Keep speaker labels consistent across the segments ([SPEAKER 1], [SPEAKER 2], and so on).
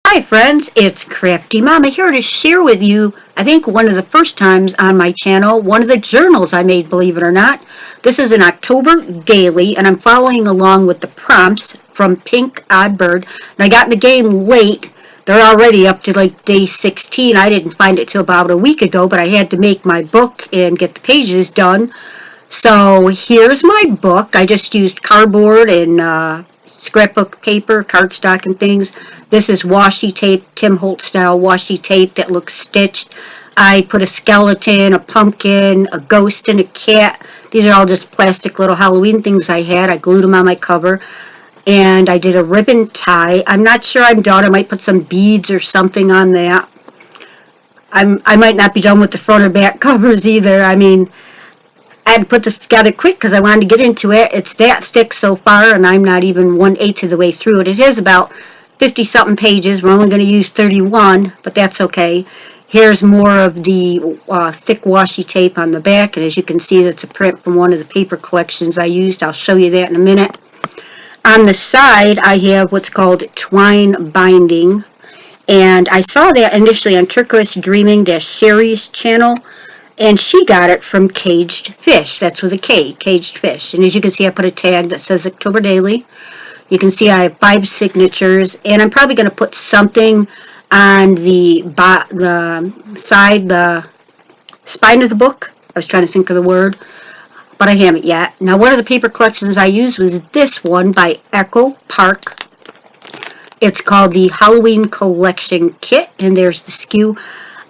[SPEAKER 1] Hi friends, it's Crafty Mama here to share with you, I think one of the first times on my channel, one of the journals I made, believe it or not. This is an October daily and I'm following along with the prompts from Pink Odd Bird. And I got in the game late. They're already up to like day 16. I didn't find it till about a week ago, but I had to make my book and get the pages done. So here's my book. I just used cardboard and scrapbook paper, cardstock and things. This is washi tape, Tim Holt style washi tape that looks stitched. I put a skeleton, a pumpkin, a ghost, and a cat. These are all just plastic little Halloween things I had. I glued them on my cover. And I did a ribbon tie. I'm not sure I'm done. I might put some beads or something on that. I might not be done with the front or back covers either. I mean, I had to put this together quick because I wanted to get into it. It's that thick so far, and I'm not even 1/8 of the way through it. It is about 50-something pages. We're only going to use 31, but that's okay. Here's more of the thick washi tape on the back, and as you can see, that's a print from one of the paper collections I used. I'll show you that in a minute. On the side, I have what's called twine binding, and I saw that initially on Turquoise Dreaming-Sherry's channel. And she got it from Caged Fish. That's with a K, Caged Fish. And as you can see, I put a tag that says October Daily. You can see I have 5 signatures. And I'm probably going to put something on the side, the spine of the book. I was trying to think of the word, but I haven't yet. Now, one of the paper collections I used was this one by Echo Park. It's called the Halloween Collection Kit. And there's the skew.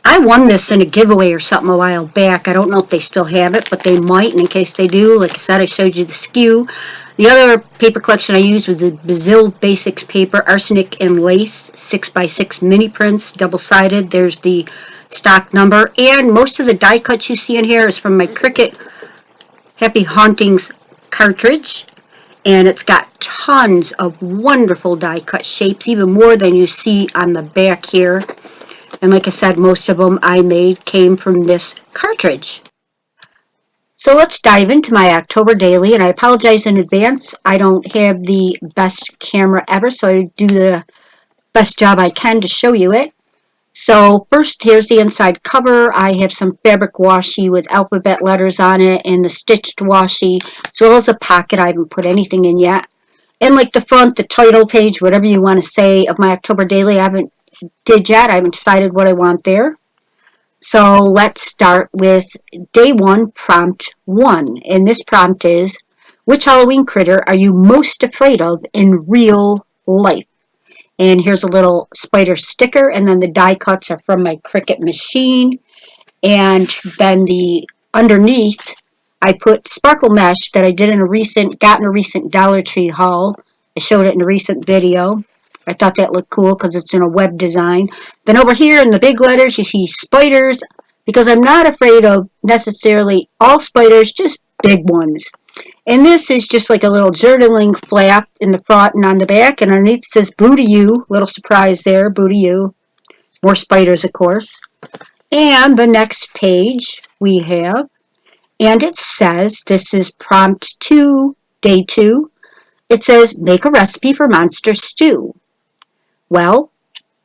[SPEAKER 1] I won this in a giveaway or something a while back. I don't know if they still have it, but they might. And in case they do, like I said, I showed you the skew. The other paper collection I used was the Brazil Basics paper, Arsenic and Lace, 6x6 mini prints, double-sided. There's the stock number. And most of the die cuts you see in here is from my Cricut Happy Hauntings cartridge. And it's got tons of wonderful die cut shapes, even more than you see on the back here. And like I said, most of them I made came from this cartridge. So let's dive into my October daily, and I apologize in advance. I don't have the best camera ever, so I do the best job I can to show you it. So first, here's the inside cover. I have some fabric washi with alphabet letters on it and the stitched washi, as well as a pocket. I haven't put anything in yet. And like the front, the title page, whatever you want to say of my October daily, I haven't decided what I want there. So let's start with day 1, prompt 1. And this prompt is, which Halloween critter are you most afraid of in real life? And here's a little spider sticker, and then the die cuts are from my Cricut machine. And then the underneath, I put sparkle mesh that I got in a recent Dollar Tree haul. I showed it in a recent video. I thought that looked cool because it's in a web design. Then over here in the big letters, you see spiders, because I'm not afraid of necessarily all spiders, just big ones. And this is just like a little journaling flap in the front and on the back, and underneath it says boo to you. Little surprise there, boo to you. More spiders, of course. And the next page we have, and it says, this is prompt 2, day 2. It says, make a recipe for monster stew. Well,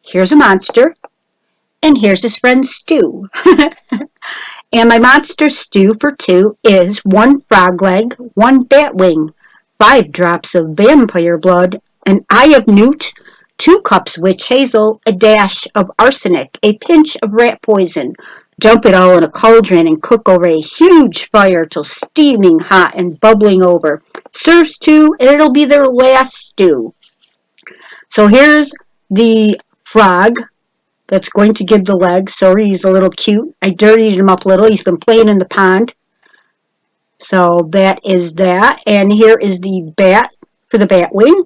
[SPEAKER 1] here's a monster, and here's his friend Stu. And my monster stew for 2 is 1 frog leg, 1 bat wing, 5 drops of vampire blood, an eye of newt, 2 cups witch hazel, a dash of arsenic, a pinch of rat poison. Dump it all in a cauldron and cook over a huge fire till steaming hot and bubbling over. Serve stew, and it'll be their last stew. So here's the frog that's going to give the leg. Sorry, he's a little cute. I dirtied him up a little. He's been playing in the pond. So that is that. And here is the bat for the bat wing.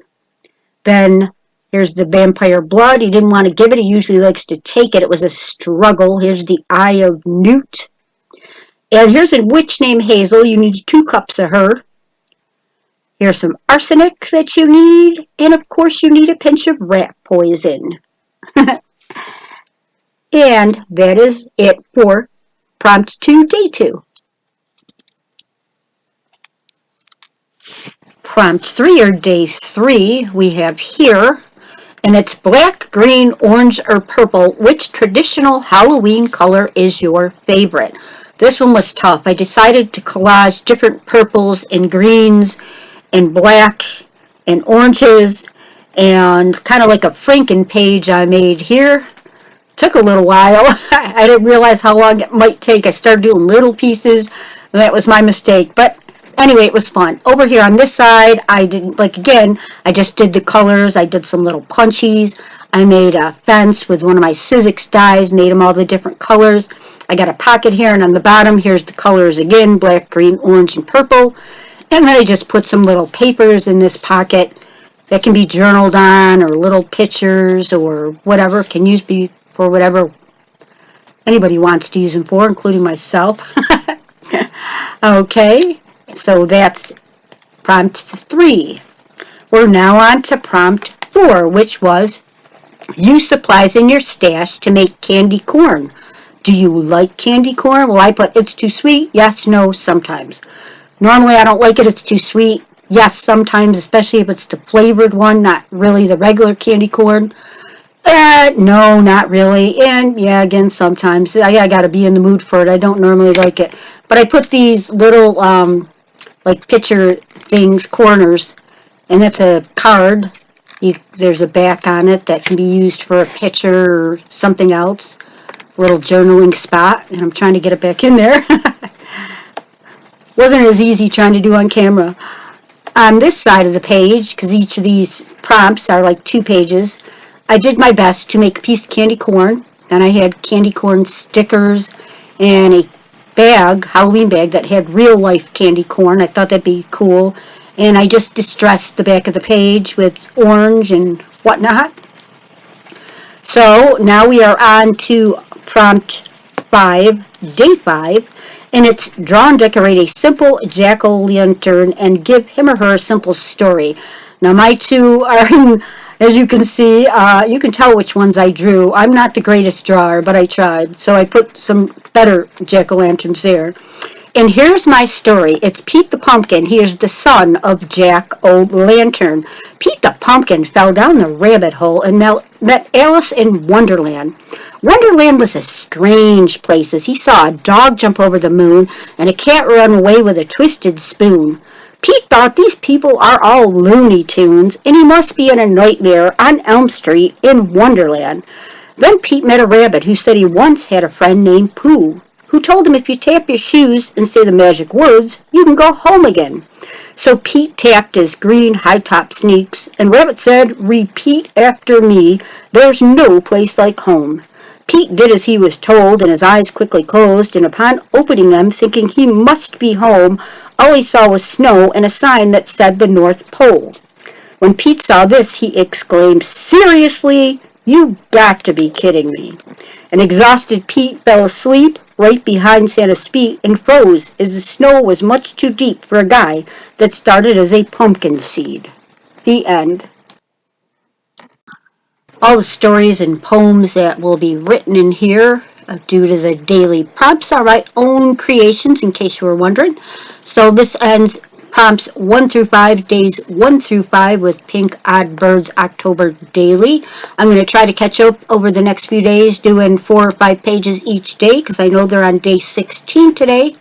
[SPEAKER 1] Then here's the vampire blood. He didn't want to give it. He usually likes to take it. It was a struggle. Here's the eye of newt. And here's a witch named Hazel. You need 2 cups of her. Here's some arsenic that you need. And of course you need a pinch of rat poison. And that is it for prompt 2, day 2. Prompt 3, or day 3, we have here, And it's black, green, orange, or purple. Which traditional Halloween color is your favorite? This one was tough. I decided to collage different purples and greens and black and oranges and kind of like a Franken page I made here. Took a little while. I didn't realize how long it might take. I started doing little pieces. And that was my mistake. But anyway, it was fun. Over here on this side, I didn't, like again, I just did the colors. I did some little punchies. I made a fence with one of my Sizzix dies, made them all the different colors. I got a pocket here, and on the bottom, here's the colors again, black, green, orange, and purple. And then I just put some little papers in this pocket that can be journaled on, or little pictures, or whatever. Can use be for whatever anybody wants to use them for, including myself. Okay, so that's prompt 3. We're now on to prompt 4, which was use supplies in your stash to make candy corn. Do you like candy corn? Well, I put it's too sweet. Yes, no, sometimes. Normally I don't like it. It's too sweet. Yes, sometimes, especially if it's the flavored one, not really the regular candy corn. No, not really. And yeah, again, sometimes. I got to be in the mood for it. I don't normally like it. But I put these little, like picture things, corners, and that's a card. There's a back on it that can be used for a picture or something else. Little journaling spot, and I'm trying to get it back in there. Wasn't as easy trying to do on camera. On this side of the page, because each of these prompts are like 2 pages, I did my best to make a piece of candy corn. And I had candy corn stickers and a bag, Halloween bag, that had real life candy corn. I thought that'd be cool. And I just distressed the back of the page with orange and whatnot. So now we are on to prompt 5, day 5. And it's draw and decorate a simple jack-o'-lantern and give him or her a simple story. Now my 2 are, as you can see, you can tell which ones I drew. I'm not the greatest drawer, but I tried. So I put some better jack-o'-lanterns there. And here's my story. It's Pete the Pumpkin. He is the son of Jack-o'-lantern. Pete the Pumpkin fell down the rabbit hole and met Alice in Wonderland. Wonderland was a strange place, as he saw a dog jump over the moon and a cat run away with a twisted spoon. Pete thought these people are all Looney Tunes, and he must be in a nightmare on Elm Street in Wonderland. Then Pete met a rabbit who said he once had a friend named Pooh, who told him if you tap your shoes and say the magic words, you can go home again. So Pete tapped his green high-top sneaks, and Rabbit said, repeat after me, there's no place like home. Pete did as he was told, and his eyes quickly closed, and upon opening them, thinking he must be home, all he saw was snow and a sign that said the North Pole. When Pete saw this, he exclaimed, seriously? You got to be kidding me. An exhausted Pete fell asleep right behind Santa's feet and froze, as the snow was much too deep for a guy that started as a pumpkin seed. The end. All the stories and poems that will be written in here due to the daily prompts are my own creations, in case you were wondering. So this ends prompts 1 through 5, days 1 through 5 with Pink Odd Birds October Daily. I'm going to try to catch up over the next few days, doing 4 or 5 pages each day, because I know they're on day 16 today.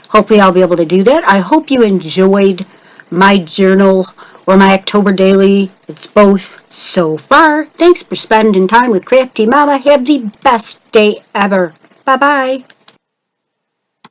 [SPEAKER 1] Hopefully I'll be able to do that. I hope you enjoyed my journal or my October Daily. It's both so far. Thanks for spending time with Crafty Mama. Have the best day ever. Bye-bye.